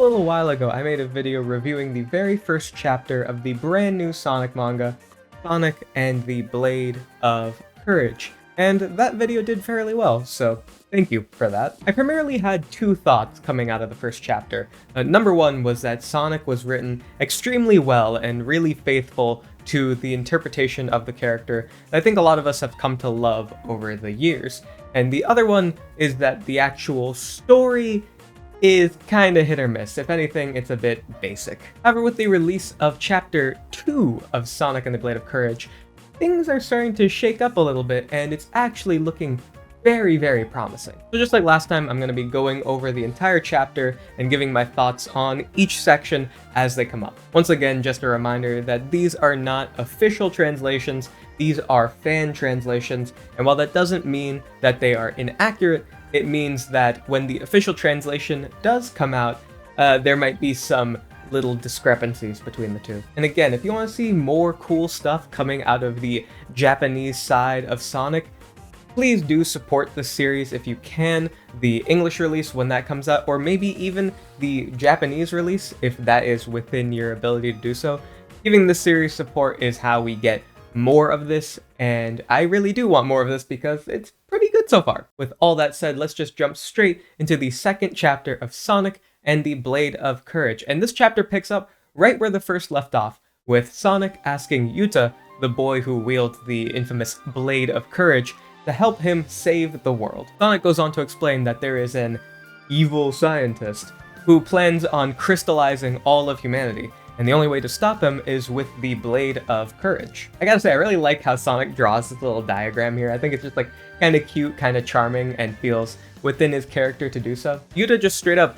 little while ago, I made a video reviewing the very first chapter of the brand new Sonic manga, Sonic and the Blade of Courage, and that video did fairly well, so thank you for that. I primarily had two thoughts coming out of the first chapter. Number one was that Sonic was written extremely well and really faithful to the interpretation of the character that I think a lot of us have come to love over the years. And the other one is that the actual story is kinda hit or miss. If anything, it's a bit basic. However, with the release of Chapter 2 of Sonic and the Blade of Courage, things are starting to shake up a little bit, and it's actually looking very, very promising. So just like last time, I'm going to be going over the entire chapter and giving my thoughts on each section as they come up. Once again, just a reminder that these are not official translations, these are fan translations, and while that doesn't mean that they are inaccurate, it means that when the official translation does come out, there might be some little discrepancies between the two. And again, if you want to see more cool stuff coming out of the Japanese side of Sonic, please do support the series if you can. The English release when that comes out, or maybe even the Japanese release if that is within your ability to do so. Giving this series support is how we get more of this, and I really do want more of this because it's pretty good so far. With all that said, let's just jump straight into the second chapter of Sonic and the Blade of Courage. And this chapter picks up right where the first left off, with Sonic asking Yuta, the boy who wields the infamous Blade of Courage, to help him save the world. Sonic goes on to explain that there is an evil scientist who plans on crystallizing all of humanity, and the only way to stop him is with the Blade of Courage. I gotta say, I really like how Sonic draws this little diagram here. I think it's just like kind of cute, kind of charming, and feels within his character to do so. Yuta just straight up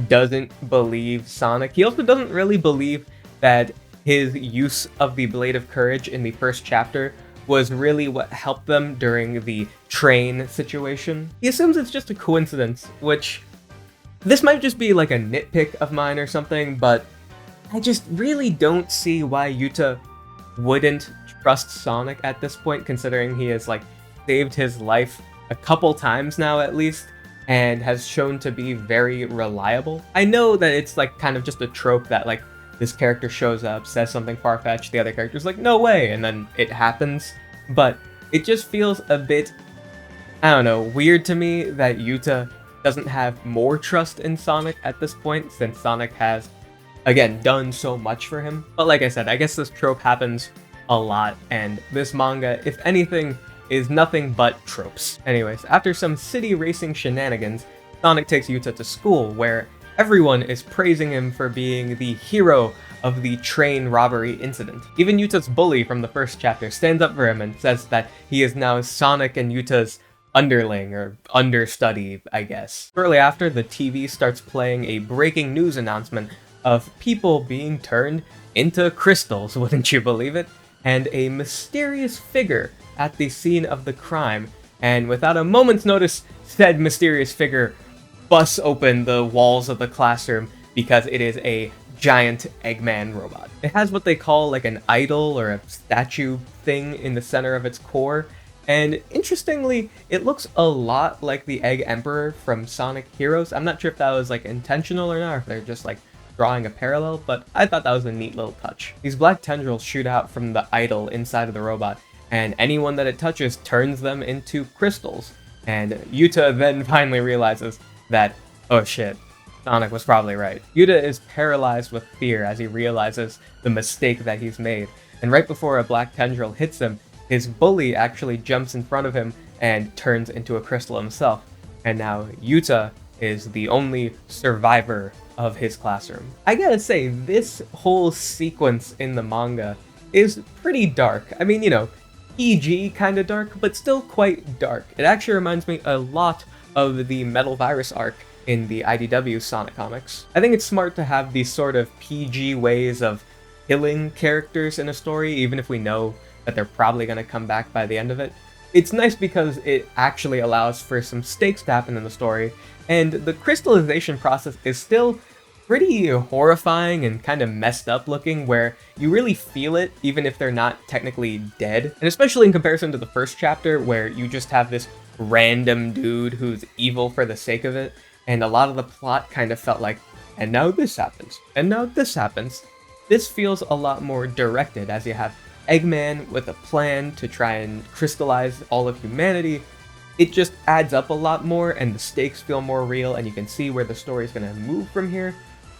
doesn't believe Sonic. He also doesn't really believe that his use of the Blade of Courage in the first chapter was really what helped them during the train situation. He assumes it's just a coincidence, which this might just be like a nitpick of mine or something, but I just really don't see why Yuta wouldn't trust Sonic at this point, considering he has like saved his life a couple times now at least, and has shown to be very reliable. I know that it's like kind of just a trope that like this character shows up, says something far-fetched, the other character's like, no way, and then it happens. But it just feels a bit, I don't know, weird to me that Yuta doesn't have more trust in Sonic at this point, since Sonic has, again, done so much for him. But like I said, I guess this trope happens a lot, and this manga, if anything, is nothing but tropes. Anyways, after some city racing shenanigans, Sonic takes Yuta to school, where everyone is praising him for being the hero of the train robbery incident. Even Yuta's bully from the first chapter stands up for him and says that he is now Sonic and Yuta's underling, or understudy, I guess. Shortly after, the TV starts playing a breaking news announcement of people being turned into crystals, wouldn't you believe it? And a mysterious figure at the scene of the crime, and without a moment's notice, said mysterious figure busts open the walls of the classroom because it is a giant Eggman robot. It has what they call like an idol or a statue thing in the center of its core, and interestingly, it looks a lot like the Egg Emperor from Sonic Heroes. I'm not sure if that was like intentional or not, or if they're just like drawing a parallel, but I thought that was a neat little touch. These black tendrils shoot out from the idol inside of the robot, and anyone that it touches turns them into crystals. And Yuta then finally realizes that, oh shit, Sonic was probably right. Yuta is paralyzed with fear as he realizes the mistake that he's made, and right before a black tendril hits him, his bully actually jumps in front of him and turns into a crystal himself. And now Yuta is the only survivor of his classroom. I gotta say, this whole sequence in the manga is pretty dark. I mean, you know, PG kind of dark, but still quite dark. It actually reminds me a lot of the Metal Virus arc in the IDW Sonic comics. I think it's smart to have these sort of PG ways of killing characters in a story, even if we know that they're probably going to come back by the end of it. It's nice because it actually allows for some stakes to happen in the story, and the crystallization process is still pretty horrifying and kind of messed up looking, where you really feel it even if they're not technically dead. And especially in comparison to the first chapter, where you just have this random dude who's evil for the sake of it, and a lot of the plot kind of felt like and now this happens, and now this happens. This feels a lot more directed, as you have Eggman with a plan to try and crystallize all of humanity. It just adds up a lot more, and the stakes feel more real, and you can see where the story is going to move from here.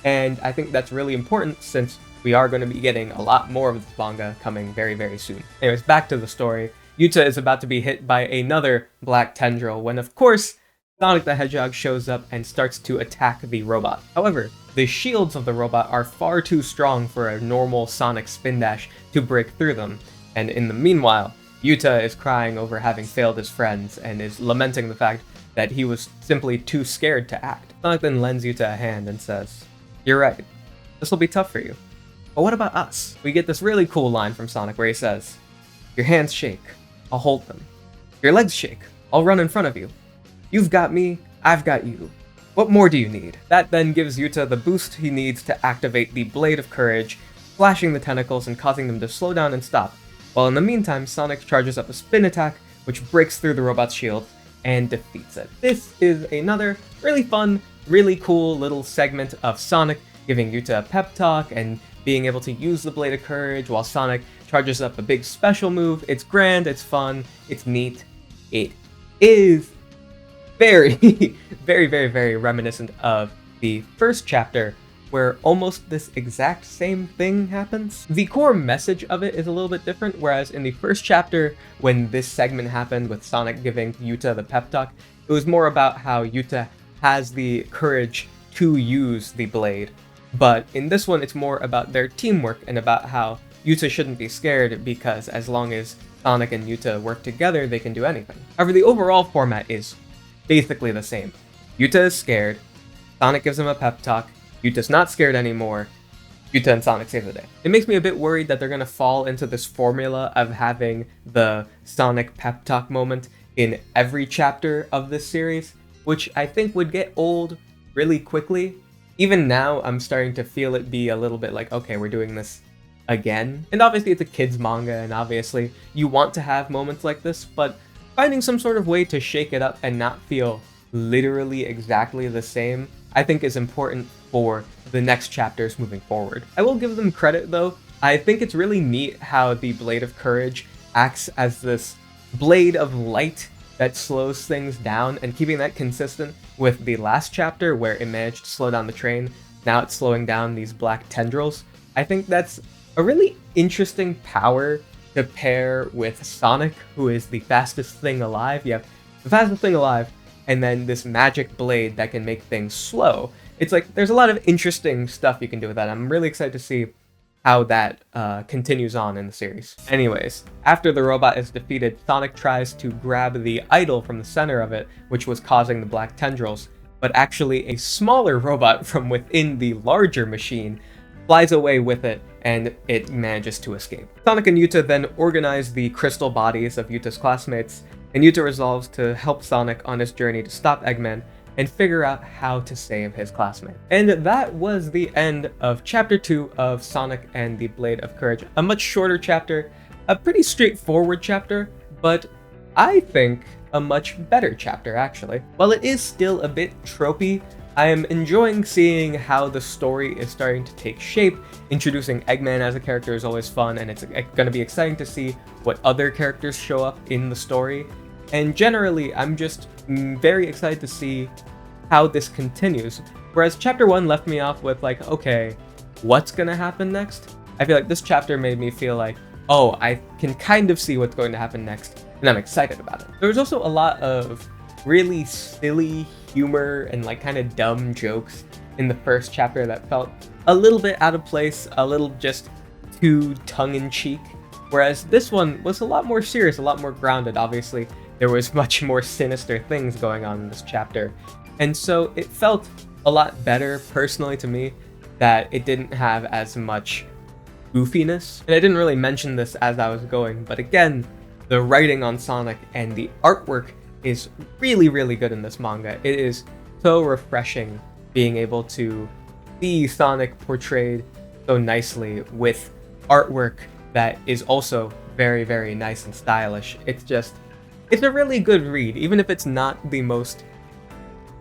And I think that's really important, since we are going to be getting a lot more of this manga coming very, very soon. Anyways, back to the story. Yuta is about to be hit by another black tendril when, of course, Sonic the Hedgehog shows up and starts to attack the robot. However, the shields of the robot are far too strong for a normal Sonic spin dash to break through them, and in the meanwhile, Yuta is crying over having failed his friends and is lamenting the fact that he was simply too scared to act. Sonic then lends Yuta a hand and says, "You're right, this will be tough for you. But what about us?" We get this really cool line from Sonic where he says, "Your hands shake, I'll hold them. Your legs shake, I'll run in front of you. You've got me, I've got you. What more do you need?" That then gives Yuta the boost he needs to activate the Blade of Courage, flashing the tentacles and causing them to slow down and stop. While in the meantime, Sonic charges up a spin attack, which breaks through the robot's shield and defeats it. This is another really fun, really cool little segment of Sonic giving Yuta a pep talk and being able to use the Blade of Courage while Sonic charges up a big special move. It's grand, it's fun, it's neat. It is very, very, very, very reminiscent of the first chapter, where almost this exact same thing happens. The core message of it is a little bit different, whereas in the first chapter, when this segment happened with Sonic giving Yuta the pep talk, it was more about how Yuta has the courage to use the blade. But in this one, it's more about their teamwork and about how Yuta shouldn't be scared, because as long as Sonic and Yuta work together, they can do anything. However, the overall format is basically the same. Yuta is scared, Sonic gives him a pep talk, Yuta's not scared anymore, Yuta and Sonic save the day. It makes me a bit worried that they're going to fall into this formula of having the Sonic pep talk moment in every chapter of this series, which I think would get old really quickly. Even now, I'm starting to feel it be a little bit like, okay, we're doing this again. And obviously it's a kid's manga, and obviously you want to have moments like this, but finding some sort of way to shake it up and not feel literally exactly the same, I think is important for the next chapters moving forward. I will give them credit though. I think it's really neat how the Blade of Courage acts as this blade of light that slows things down, and keeping that consistent with the last chapter where it managed to slow down the train. Now it's slowing down these black tendrils. I think that's a really interesting power to pair with Sonic, who is the fastest thing alive. You have the fastest thing alive, and then this magic blade that can make things slow. It's like, there's a lot of interesting stuff you can do with that. I'm really excited to see how that continues on in the series. Anyways, after the robot is defeated, Sonic tries to grab the idol from the center of it, which was causing the black tendrils, but actually a smaller robot from within the larger machine flies away with it, and it manages to escape. Sonic and Yuta then organize the crystal bodies of Yuta's classmates, and Yuta resolves to help Sonic on his journey to stop Eggman and figure out how to save his classmate. And that was the end of Chapter 2 of Sonic and the Blade of Courage. A much shorter chapter, a pretty straightforward chapter, but I think a much better chapter, actually. While it is still a bit tropey, I am enjoying seeing how the story is starting to take shape. Introducing Eggman as a character is always fun, and it's going to be exciting to see what other characters show up in the story. And generally, I'm just very excited to see how this continues. Whereas Chapter 1 left me off with like, okay, what's gonna happen next? I feel like this chapter made me feel like, oh, I can kind of see what's going to happen next, and I'm excited about it. There was also a lot of really silly humor and like kind of dumb jokes in the first chapter that felt a little bit out of place, a little just too tongue-in-cheek. Whereas this one was a lot more serious, a lot more grounded. Obviously, there was much more sinister things going on in this chapter. And so it felt a lot better, personally to me, that it didn't have as much goofiness. And I didn't really mention this as I was going, but again, the writing on Sonic and the artwork is really, really good in this manga. It is so refreshing being able to see Sonic portrayed so nicely with artwork that is also very, very nice and stylish. It's a really good read, even if it's not the most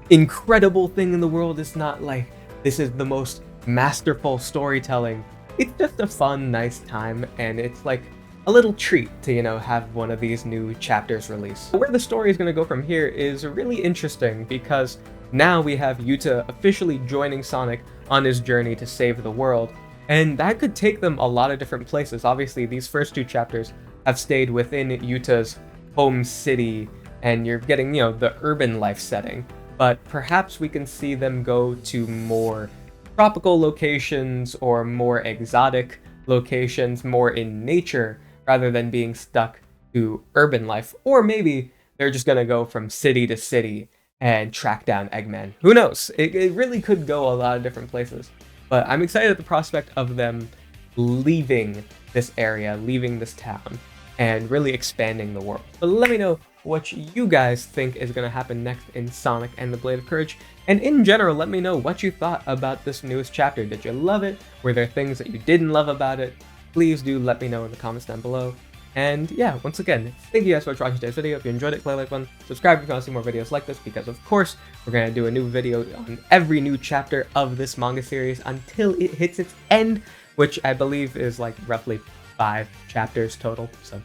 incredible thing in the world. It's not like this is the most masterful storytelling. It's just a fun, nice time, and it's like a little treat to, have one of these new chapters released. Where the story is going to go from here is really interesting because now we have Yuta officially joining Sonic on his journey to save the world, and that could take them a lot of different places. Obviously, these first two chapters have stayed within Yuta's home city, and you're getting, the urban life setting. But perhaps we can see them go to more tropical locations or more exotic locations, more in nature, rather than being stuck to urban life. Or maybe they're just gonna go from city to city and track down Eggman. Who knows? It really could go a lot of different places. But I'm excited at the prospect of them leaving this area, leaving this town, and really expanding the world. But let me know what you guys think is going to happen next in Sonic and the Blade of Courage. And in general, let me know what you thought about this newest chapter. Did you love it? Were there things that you didn't love about it? Please do let me know in the comments down below. And yeah, once again, thank you guys for watching today's video. If you enjoyed it, click like button, subscribe if you want to see more videos like this, because of course, we're going to do a new video on every new chapter of this manga series until it hits its end, which I believe is like roughly 5 chapters total. So,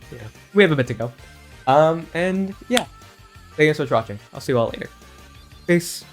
we have a bit to go. And yeah, thank you so much for watching. I'll see you all later. Peace.